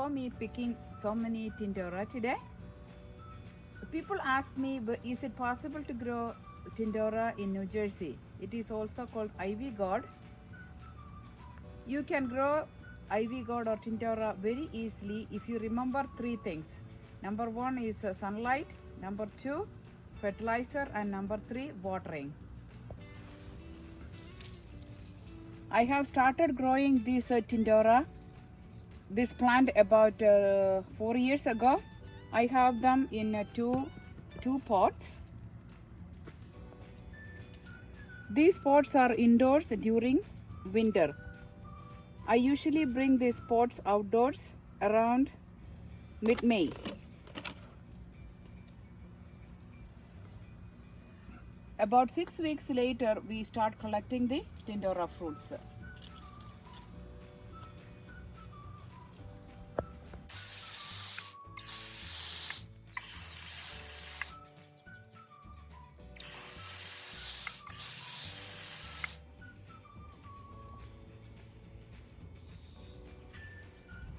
saw me picking so many Tindora today. People ask me, is it possible to grow Tindora in New Jersey? It is also called ivy gourd. You can grow ivy gourd or Tindora very easily if you remember three things. Number one is sunlight, number two, fertilizer, and number three, watering. I have started growing this Tindora, this plant about 4 years ago. I have them in two pots. These pots are indoors during winter. I usually bring these pots outdoors around mid-May. About 6 weeks later, we start collecting the Tindora fruits.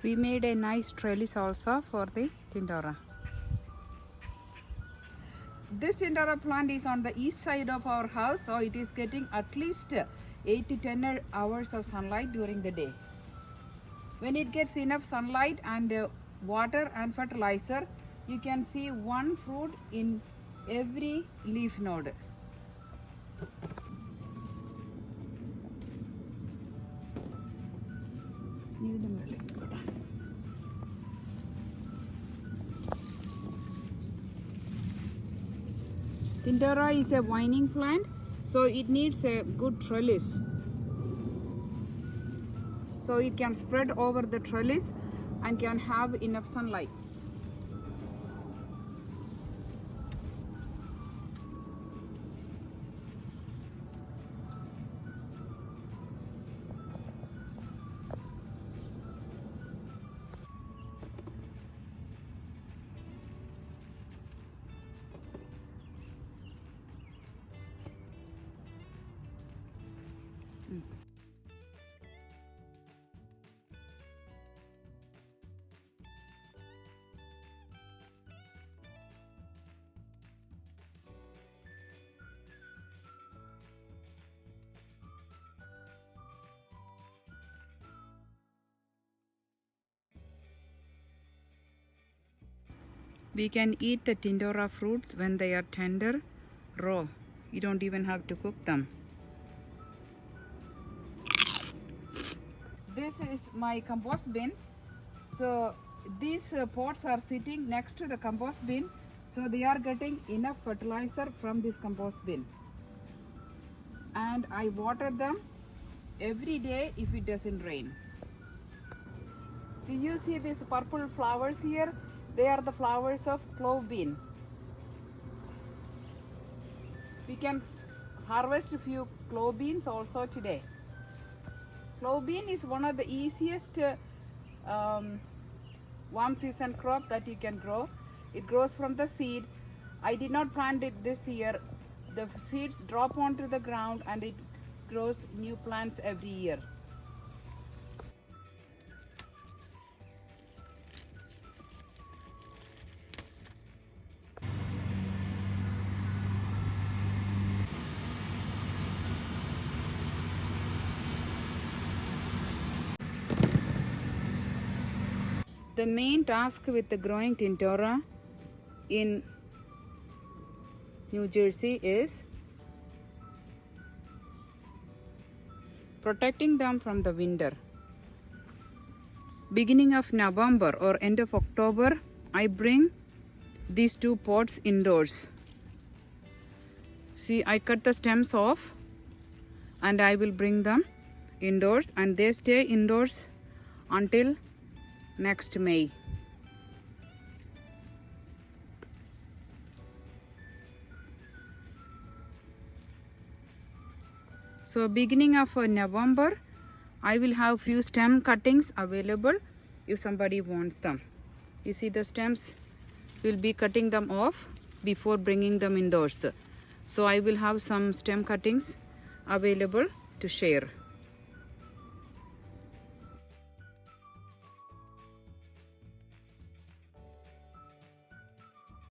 We made a nice trellis also for the Tindora. This Tindora plant is on the east side of our house, so it is getting at least 8 to 10 hours of sunlight during the day. When it gets enough sunlight and water and fertilizer, you can see one fruit in every leaf node. Tindora is a vining plant, so it needs a good trellis. So it can spread over the trellis and can have enough sunlight. We can eat the Tindora fruits when they are tender, raw. You don't even have to cook them. This is my compost bin. So these pots are sitting next to the compost bin. So they are getting enough fertilizer from this compost bin. And I water them every day if it doesn't rain. Do you see these purple flowers here? They are the flowers of clove bean. We can harvest a few clove beans also today. Clove bean is one of the easiest warm season crop that you can grow. It grows from the seed. I did not plant it this year. The seeds drop onto the ground and it grows new plants every year. The main task with the growing Tindora in New Jersey is protecting them from the winter. Beginning of November or end of October, I bring these two pots indoors. See, I cut the stems off and I will bring them indoors, and they stay indoors until next May. So beginning of November, I will have few stem cuttings available if somebody wants them. You see the stems, we'll be cutting them off before bringing them indoors. So I will have some stem cuttings available to share.